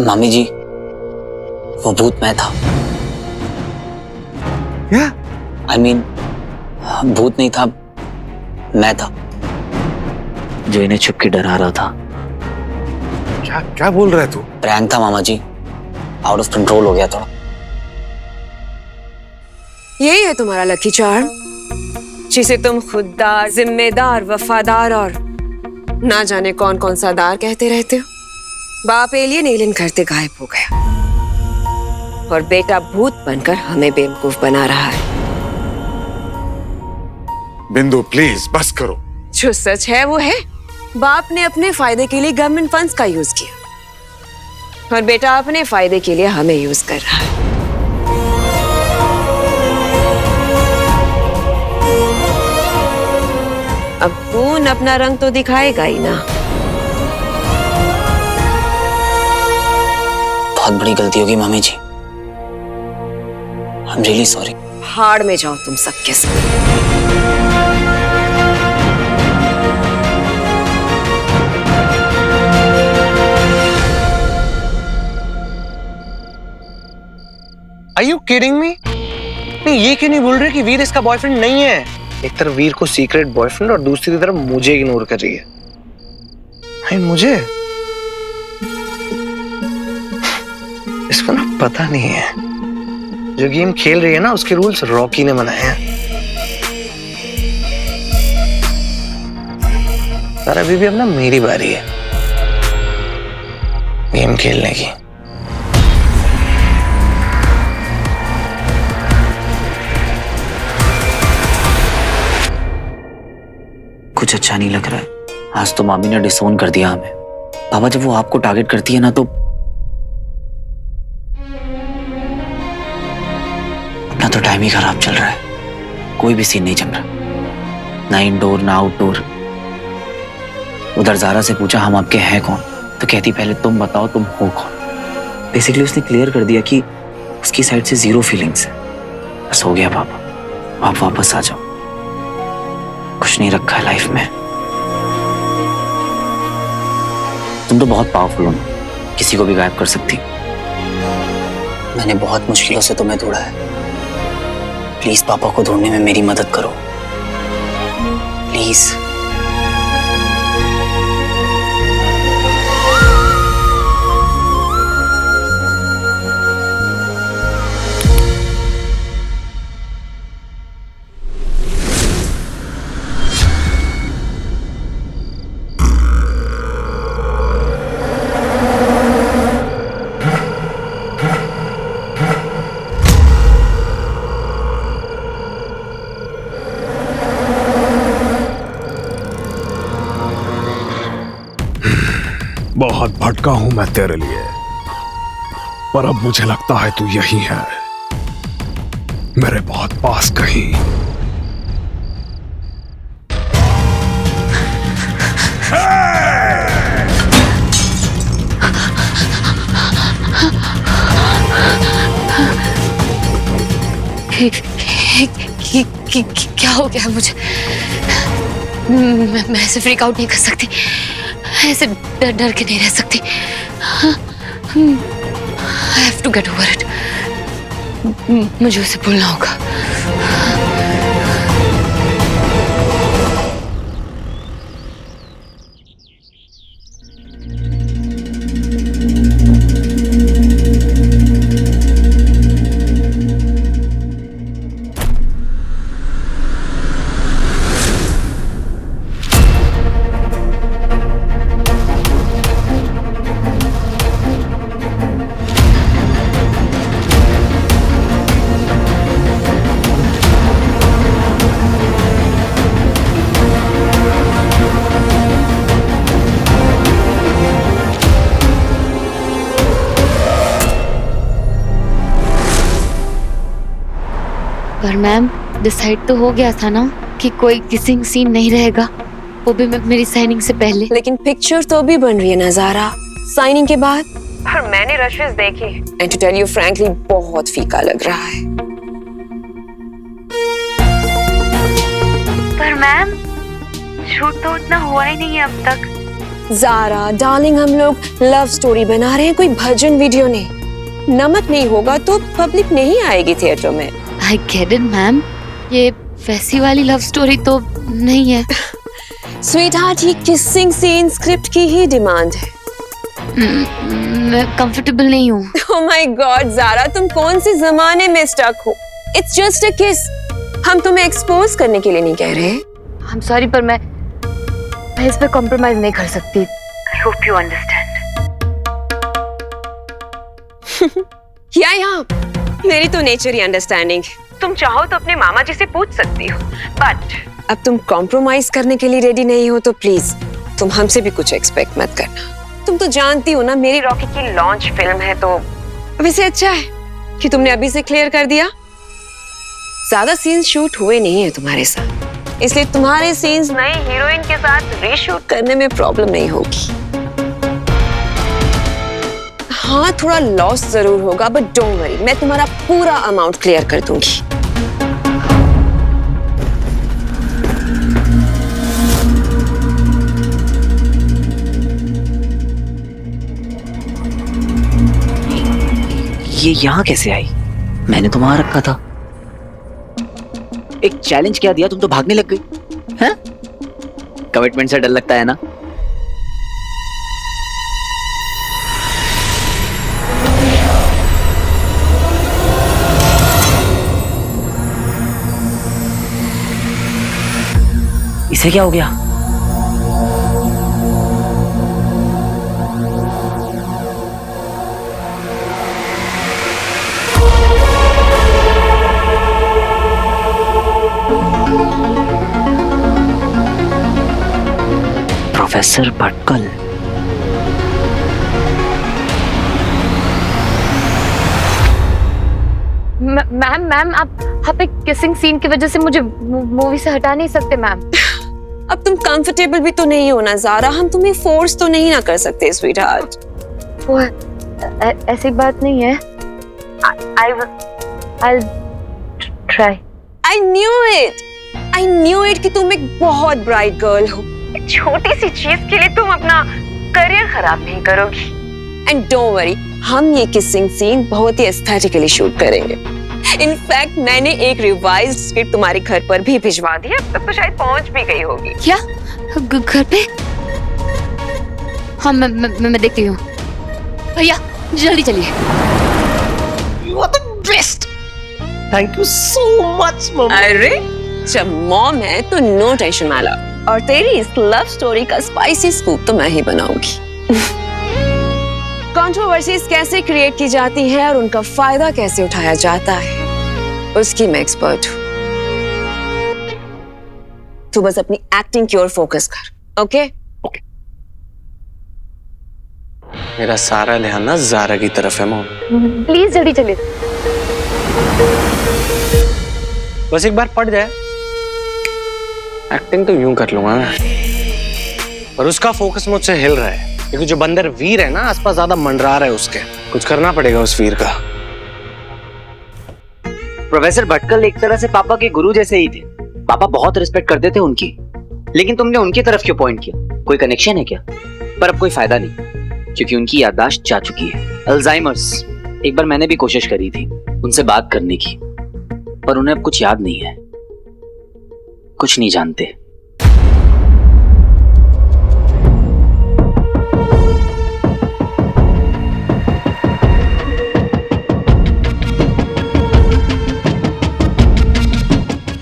मामी जी, वो भूत मैं था। क्या? I mean, भूत नहीं था, मैं था जो इन्हें छुप के डरा रहा था। क्या क्या बोल रहा है तू? प्रैंक था मामा जी, आउट ऑफ कंट्रोल हो गया थोड़ा। यही है तुम्हारा लकी चार्म, जिसे तुम खुददार, जिम्मेदार, वफादार और ना जाने कौन कौन सा दार कहते रहते हो। बाप एलियन करते गायब हो गया और बेटा भूत बनकर हमें बेवकूफ बना रहा है। बिंदु प्लीज बस करो। जो सच है वो है, बाप ने अपने फायदे के लिए गवर्नमेंट फंड्स का यूज किया और बेटा अपने फायदे के लिए हमें यूज कर रहा है। अब खून अपना रंग तो दिखाएगा ही ना। बहुत बड़ी गलती होगी मामी जी, आई एम रियली सॉरी। हाड़ में जाओ तुम सबके सब। Are you kidding me? नहीं, ये क्यों नहीं बोल रहे कि वीर इसका बॉयफ्रेंड नहीं है? एक तरफ वीर को सीक्रेट बॉयफ्रेंड और दूसरी तरफ मुझे इग्नोर कर रही है। मुझे इसको ना पता नहीं है, जो गेम खेल रही है ना उसके रूल्स रॉकी ने बनाए हैं। पर अभी भी अब ना मेरी बारी है गेम खेलने की। कुछ अच्छा नहीं लग रहा है। आज तो मामी ने डिसोन कर दिया हमें। पापा जब वो आपको टारगेट करती है ना तो अपना तो टाइम ही खराब चल रहा है। कोई भी सीन नहीं जम रहा, ना इंडोर ना आउटडोर। उधर जारा से पूछा हम आपके हैं कौन, तो कहती पहले तुम बताओ तुम हो कौन। बेसिकली उसने क्लियर कर दिया कि उसकी साइड से 0 फीलिंग्स है। बस हो गया पापा, आप वापस आ जाओ। कुछ नहीं रखा है लाइफ में। तुम तो बहुत पावरफुल हो, किसी को भी गायब कर सकती। मैंने बहुत मुश्किलों से तुम्हें ढूंढा है। प्लीज पापा को ढूंढने में मेरी मदद करो, प्लीज। बहुत भटका हूं मैं तेरे लिए, पर अब मुझे लगता है तू यही है, मेरे बहुत पास कहीं। क्या हो गया मुझे? मैं ऐसे फ्रीक आउट नहीं कर सकती, ऐसे डर के नहीं रह सकती। I have to get over it. मुझे उसे भूलना होगा। पर मैम डिसाइड तो हो गया था ना कि कोई किसिंग सीन नहीं रहेगा, वो भी मेरी साइनिंग से पहले। लेकिन पिक्चर तो भी बन रही है नजारा साइनिंग के बाद। पर मैंने रशेस देखे and to tell you frankly बहुत फीका लग रहा है। पर मैम शूट तो उतना हुआ ही नहीं है अब तक, जारा डार्लिंग, हम लोग लव स्टोरी बना रहे हैं, कोई भजन वीडियो नहीं। नमक नहीं होगा तो पब्लिक नहीं आएगी थिएटर में। आई गेट इट मैम, ये वैसी वाली लव स्टोरी तो नहीं है। स्वीट हार्ट, ये किसिंग सीन स्क्रिप्ट की ही डिमांड है। मैं कंफर्टेबल नहीं हूँ। ओह माय गॉड जारा, तुम कौन से जमाने में स्टक हो? इट्स जस्ट अ किस। हम तुम्हें एक्सपोज करने के लिए नहीं कह रहे। आई एम सॉरी, पर मैं इस पे कॉम्प्रोमाइज नहीं कर सकती। I hope you understand. या मेरी तो नेचर ही अंडरस्टैंडिंग। तुम चाहो तो अपने मामा जी से पूछ सकती हो, बट अब तुम कॉम्प्रोमाइज करने के लिए रेडी नहीं हो तो प्लीज तुम हमसे भी कुछ एक्सपेक्ट मत करना। तुम तो जानती हो ना, मेरी रॉकी की लॉन्च फिल्म है, तो अब इसे अच्छा है कि तुमने अभी से क्लियर कर दिया। ज्यादा सीन्स शूट हुए नहीं है तुम्हारे साथ, इसलिए तुम्हारे सीन्स नए हीरोइन के साथ रीशूट करने में प्रॉब्लम नहीं होगी। हाँ, थोड़ा लॉस जरूर होगा, बट डोंट वरी, मैं तुम्हारा पूरा अमाउंट क्लियर कर दूंगी। ये यहाँ कैसे आई? मैंने तो वहां रखा था। एक चैलेंज क्या दिया, तुम तो भागने लग गई हैं? कमिटमेंट से डर लगता है ना? इसे क्या हो गया? प्रोफेसर भटकल। मैम आप एक किसिंग सीन की वजह से मुझे मूवी से हटा नहीं सकते मैम। अब तुम कंफर्टेबल भी तो नहीं हो ना जारा, हम तुम्हें फोर्स तो नहीं ना कर सकते स्वीट हार्ट। वो ऐसी बात नहीं है। I'll try. I knew it कि तुम एक बहुत ब्राइट गर्ल हो। छोटी सी चीज के लिए तुम अपना करियर खराब नहीं करोगी। एंड डोंट वरी, हम ये किसिंग सीन बहुत ही एस्थेटिकली शूट करेंगे। इनफैक्ट मैंने एक रिवाइज्ड स्क्रिप्ट तुम्हारे घर पर भी भिजवा दी है, तब तो शायद पहुंच भी गई होगी। क्या घर पे? हाँ मैं देखती हूँ। भैया जल्दी चलिए। You are the best. Thank you so much, mom. अरे जब मॉम है तो नो टेंशन माला, और तेरी इस लव स्टोरी का स्पाइसी स्कूप तो मैं ही बनाऊंगी। कंट्रोवर्सीज कैसे क्रिएट की जाती है और उनका फायदा कैसे उठाया जाता है, उसकी मैं एक्सपर्ट हूँ। तू बस अपनी एक्टिंग की ओर फोकस कर, ओके? मेरा सारा ध्यान ना जारा की तरफ है मॉम। प्लीज जल्दी चलिए। बस एक बार पड़ जाए, एक्टिंग तो यूं कर लूंगा मैं, और उसका फोकस मुझसे हिल रहा है क्योंकि जो बंदर वीर है ना आसपास ज्यादा मंडरा रहा है, उसके कुछ करना पड़ेगा उस वीर का। प्रोफेसर भटकल एक तरह से पापा के गुरु जैसे ही थे। पापा बहुत रिस्पेक्ट करते थे उनकी, लेकिन तुमने उनकी तरफ क्यों पॉइंट किया? कोई कनेक्शन है क्या? पर अब कोई फायदा नहीं, क्योंकि उनकी याददाश्त जा चुकी है, अल्जाइमर्स। एक बार मैंने भी कोशिश करी थी उनसे बात करने की, पर उन्हें अब कुछ याद नहीं है, कुछ नहीं जानते।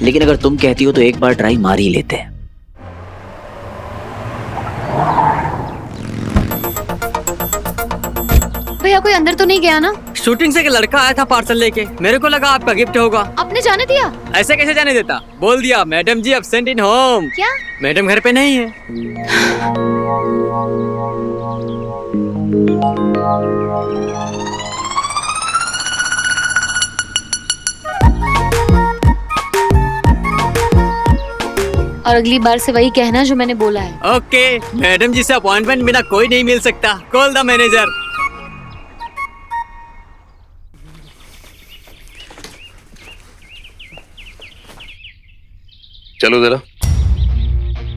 लेकिन अगर तुम कहती हो तो एक बार ट्राई मार ही लेते हैं। भैया कोई अंदर तो नहीं गया ना? शूटिंग से एक लड़का आया था पार्सल लेके, मेरे को लगा आपका गिफ्ट होगा। आपने जाने दिया? ऐसे कैसे जाने देता? बोल दिया madam ji absent in home. क्या? मैडम घर पे नहीं है। और अगली बार से वही कहना जो मैंने बोला है। ओके, मैडम जी से अपॉइंटमेंट बिना कोई नहीं मिल सकता। Call the manager. चलो जरा।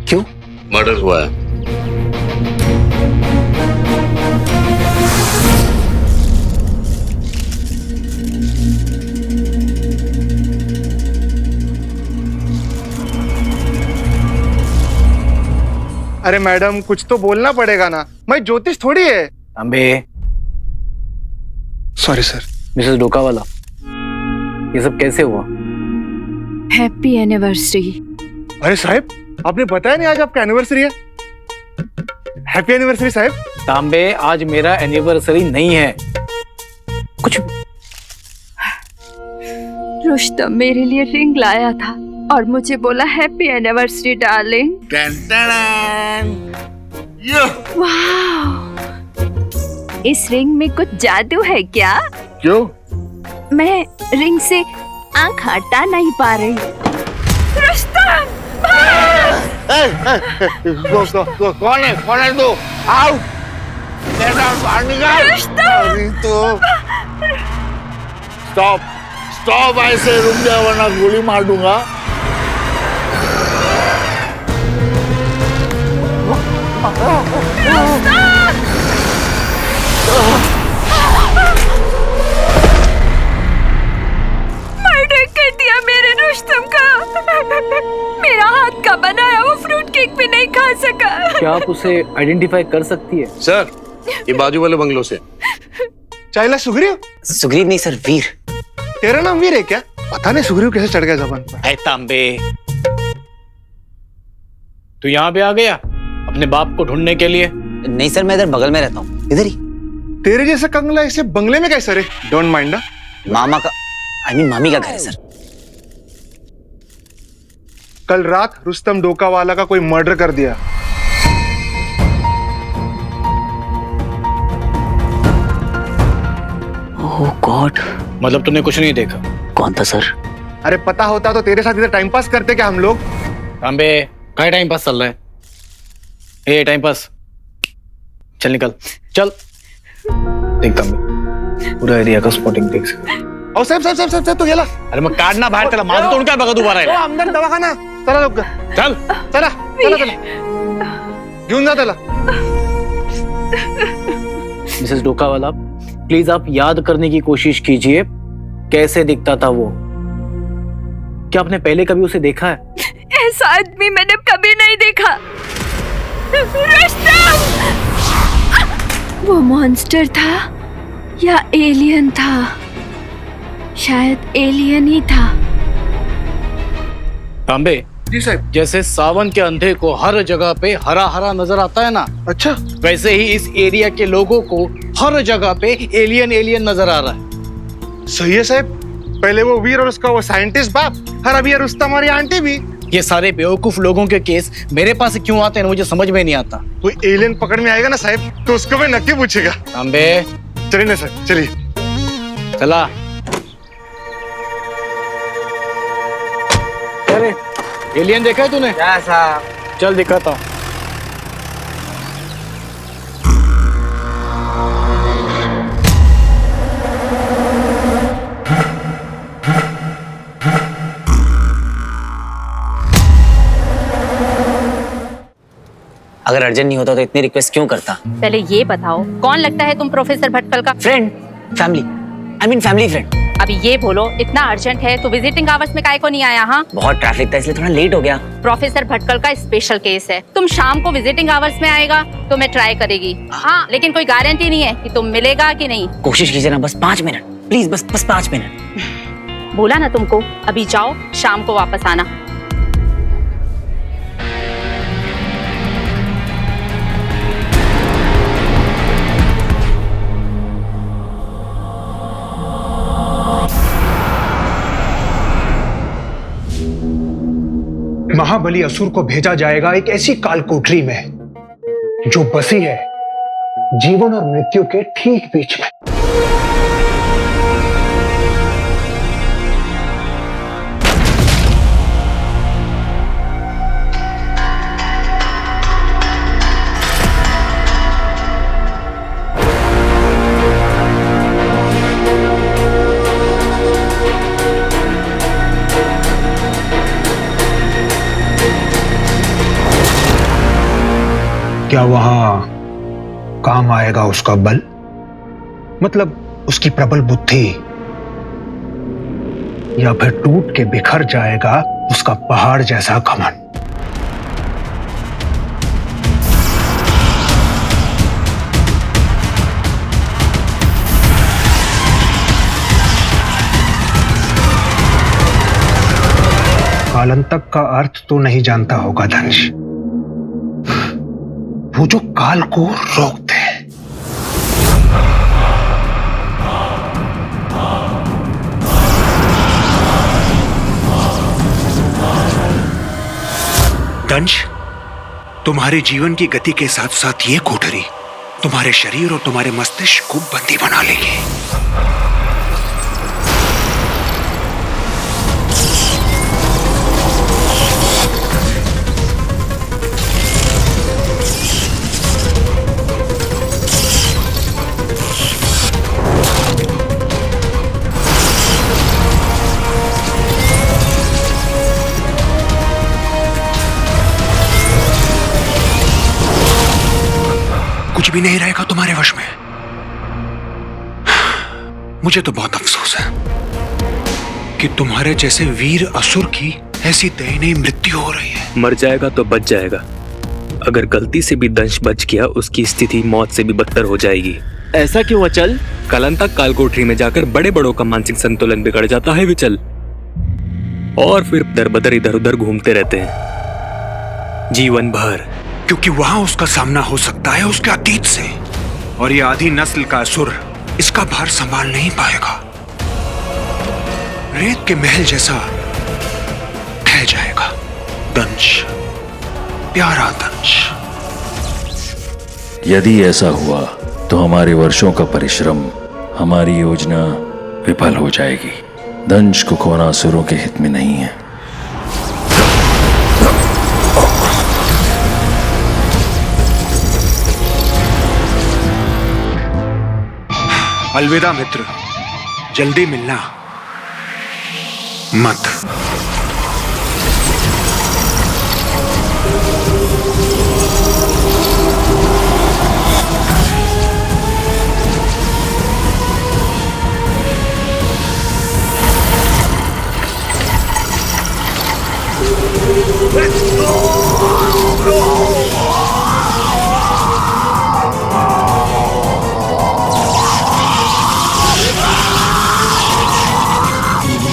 क्यों? मर्डर हुआ है। अरे मैडम कुछ तो बोलना पड़ेगा ना, मैं ज्योतिष थोड़ी है। Ambe, sorry sir. मिसेस डोकावाला, ये सब कैसे हुआ? Happy anniversary. अरे साहब, आपने बताया नहीं आज आपका एनिवर्सरी है। हैप्पी एनिवर्सरी साहब। तांबे, आज मेरा एनिवर्सरी नहीं है। कुछ रुस्तम मेरे लिए रिंग लाया था और मुझे बोला हैप्पी एनिवर्सरी डार्लिंग। वाह, इस रिंग में कुछ जादू है क्या? क्यों? मैं रिंग से आंख हटा नहीं पा रही। रुस्तम! कौन है तू? आओ, बाहर निकाल। स्टॉप ऐसे रुक जा वरना गोली मार दूंगा। मर्डर कर दिया मेरे रुस्तम का। मेरा हाथ का बनाया वो फ्रूट केक भी नहीं खा सका। क्या आप उसे आइडेंटिफाई कर सकती है? सर, ये बाजू वाले बंगलों से। चाइला सुग्रीव? सुग्रीव नहीं सर, वीर। तेरा नाम वीर है क्या? पता नहीं सुग्रीव कैसे चढ़ गया जबान पर। ऐ तांबे, तू यहाँ पे आ गया अपने बाप को ढूंढने के लिए? नहीं सर, मैं इधर बगल में रहता हूँ, इधर ही। तेरे जैसा कंगला इसे बंगले में कैसे रे? डोंट माइंड ना। मामा का, आई मीन मामी का घर है सर। कल रात रुस्तम डोकावाला का कोई मर्डर कर दिया। ओह गॉड। मतलब तूने कुछ नहीं देखा? कौन था सर? अरे पता होता तो तेरे साथ इधर टाइम पास करते क्या हम लोग? तांबे, क्या टाइम पास चल रहा है? ए टाइम पास, चल निकल, चल। देख तांबे, पूरा एरिया का स्पॉटिंग देख सकते। और साहब तो गेला। अरे मैं काटना बाहर, तेला माझं तोंड काय बघा दोबारा ओ, आमदार दवाखाना। चला लोक, चल चला घेऊन जा त्याला। मिसेस डोकावाला, प्लीज आप याद करने की कोशिश कीजिए कैसे दिखता था वो। क्या आपने पहले कभी उसे देखा है? ऐसा आदमी मैंने कभी नहीं देखा। रुस्तम! वो मॉन्स्टर था या एलियन था? शायद एलियन ही था। तांबे जी साहब। जैसे सावन के अंधे को हर जगह पे हरा हरा नजर आता है ना, अच्छा, वैसे ही इस एरिया के लोगों को हर जगह पे एलियन एलियन नजर आ रहा है। सही है साहब। पहले वो वीर और उसका वो साइंटिस्ट बाप, और अभी ये रुस्तम और ये आंटी भी। ये सारे बेवकूफ लोगों के केस मेरे पास क्यों आते हैं मुझे समझ में नहीं आता। कोई एलियन पकड़ में आएगा ना साहब तो उसको मैं नक्की पूछेगा। तांबे चलिए ना सर, चलिए। चला। अरे एलियन देखा है तूने? चल दिखाता हूँ। अगर अर्जेंट नहीं होता तो इतनी रिक्वेस्ट क्यों करता? पहले ये बताओ, कौन लगता है तुम प्रोफेसर भटकल का? Friend, family, I mean family friend. अभी ये बोलो, इतना अर्जेंट है तो विजिटिंग आवर्स में काहे को नहीं आया? हाँ, बहुत ट्रैफिक था इसलिए थोड़ा लेट हो गया। प्रोफेसर भटकल का स्पेशल केस है। तुम शाम को विजिटिंग आवर्स में आएगा तो मैं ट्राई करेगी। हाँ, लेकिन कोई गारंटी नहीं है कि तुम मिलेगा कि नहीं। कोशिश कीजिए ना, बस 5 मिनट प्लीज, बस 5 मिनट। बोला ना तुमको, अभी जाओ, शाम को वापस आना। महाबली असुर को भेजा जाएगा एक ऐसी कालकोठरी में जो बसी है जीवन और मृत्यु के ठीक बीच में। क्या वहां काम आएगा उसका बल, मतलब उसकी प्रबल बुद्धि, या फिर टूट के बिखर जाएगा उसका पहाड़ जैसा घमंड? कालंतक का अर्थ तो नहीं जानता होगा धनुष, वो जो काल को रोकते हैं। दंश, तुम्हारे जीवन की गति के साथ साथ ये कोठरी तुम्हारे शरीर और तुम्हारे मस्तिष्क को बंदी बना लेगी। कुछ भी नहीं रहेगा तुम्हारे वश में। मुझे तो बहुत अफसोस है कि तुम्हारे जैसे वीर असुर की ऐसी दयनीय मृत्यु हो रही है। मर जाएगा तो बच जाएगा, अगर गलती से भी दंश बच गया उसकी स्थिति मौत से भी बदतर हो जाएगी। ऐसा क्यों अचल? कालंतक कालकोठरी में जाकर बड़े बड़ों का मानसिक संतुलन बिगड़ जाता है विचल, और फिर दरबदर इधर उधर घूमते रहते हैं जीवन भर, क्योंकि वहां उसका सामना हो सकता है उसके अतीत से, और ये आधी नस्ल का असुर इसका भार संभाल नहीं पाएगा। रेत के महल जैसा ढह जाएगा। दंश, प्यारा दंश। यदि ऐसा हुआ तो हमारे वर्षों का परिश्रम, हमारी योजना विफल हो जाएगी। दंश को खोना असुरों के हित में नहीं है। अलविदा मित्र, जल्दी मिलना मत।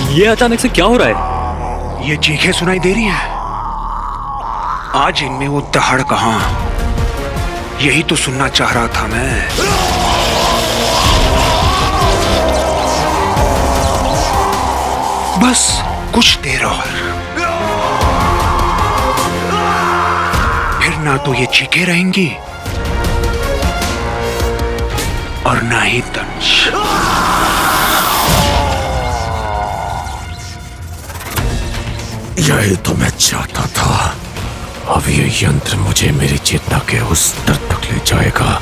ये अचानक से क्या हो रहा है? ये चीखें सुनाई दे रही हैं। आज इनमें वो दहाड़ कहां? यही तो सुनना चाह रहा था मैं। बस कुछ देर और, फिर ना तो ये चीखें रहेंगी और ना ही दंश। यही तो मैं चाहता था। अब ये यंत्र मुझे मेरी चेतना के उस स्तर तक ले जाएगा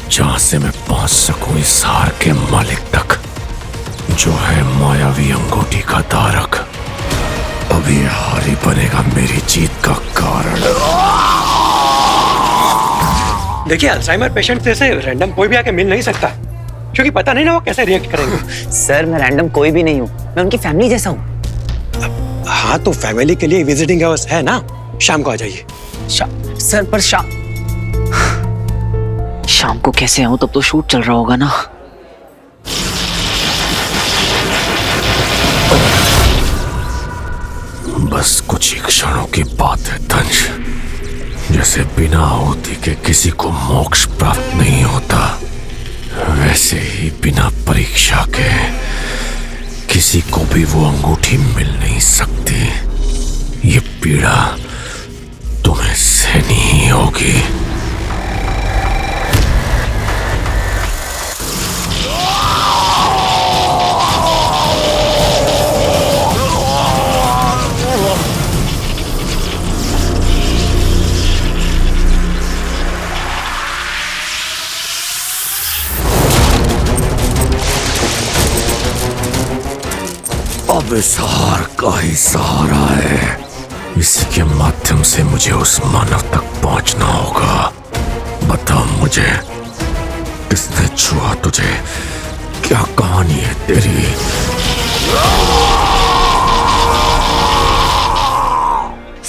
जहां से मैं पहुंच सकूं इस हार के मालिक तक, जो है मायावी अंगूठी का धारक। अब ये हार ही बनेगा मेरी जीत का कारण। देखिए, अल्जाइमर पेशेंट जैसे रैंडम कोई भी आके मिल नहीं सकता, क्योंकि पता नहीं ना वो कैसे रिएक्ट करेंगे। सर, मैं रैंडम कोई भी नहीं हूँ, मैं उनकी फैमिली जैसा हूँ। हाँ, तो फैमिली के लिए विजिटिंग आवर्स है ना, शाम को आ जाइए। सर, पर शाम को कैसे आऊं? तब तो शूट चल रहा होगा ना। बस कुछ ही क्षणों की बात है दंश। जैसे बिना आहुति के किसी को मोक्ष प्राप्त नहीं होता, वैसे ही बिना परीक्षा के किसी को भी वो अंगूठी मिल नहीं सकती। ये पीड़ा तुम्हें सहनी ही होगी। अब इस हार का ही सहारा है, इसी के माध्यम से मुझे उस मानव तक पहुंचना होगा। बता मुझे, किसने छुआ तुझे? क्या कहानी है तेरी?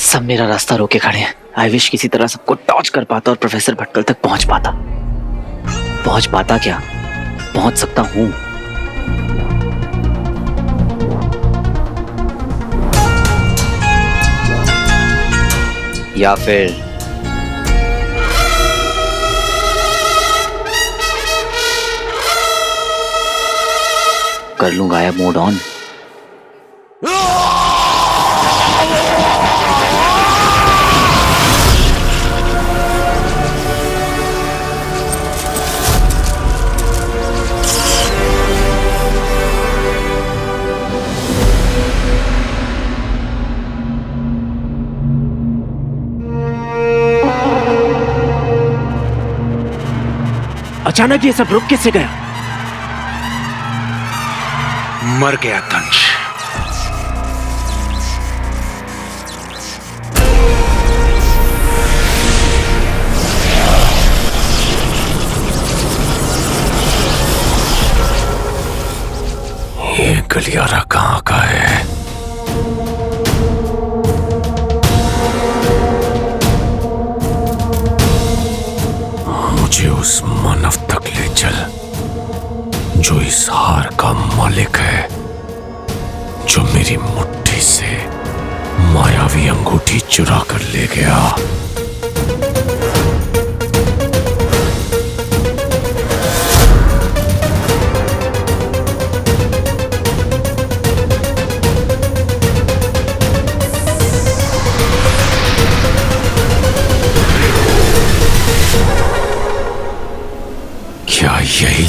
सब मेरा रास्ता रोके खड़े हैं। आई विश किसी तरह सबको टॉर्च कर पाता और प्रोफेसर भटकल तक पहुंच पाता। पहुंच पाता क्या, पहुंच सकता हूं। या फिर कर लूं गायब मोड ऑन? अचानक ये सब रुक कैसे गया? मर गया दंश। ये गलियारा कहाँ का है? मुझे उस मानव तक ले चल जो इस हार का मालिक है, जो मेरी मुट्ठी से मायावी अंगूठी चुरा कर ले गया। क्या यही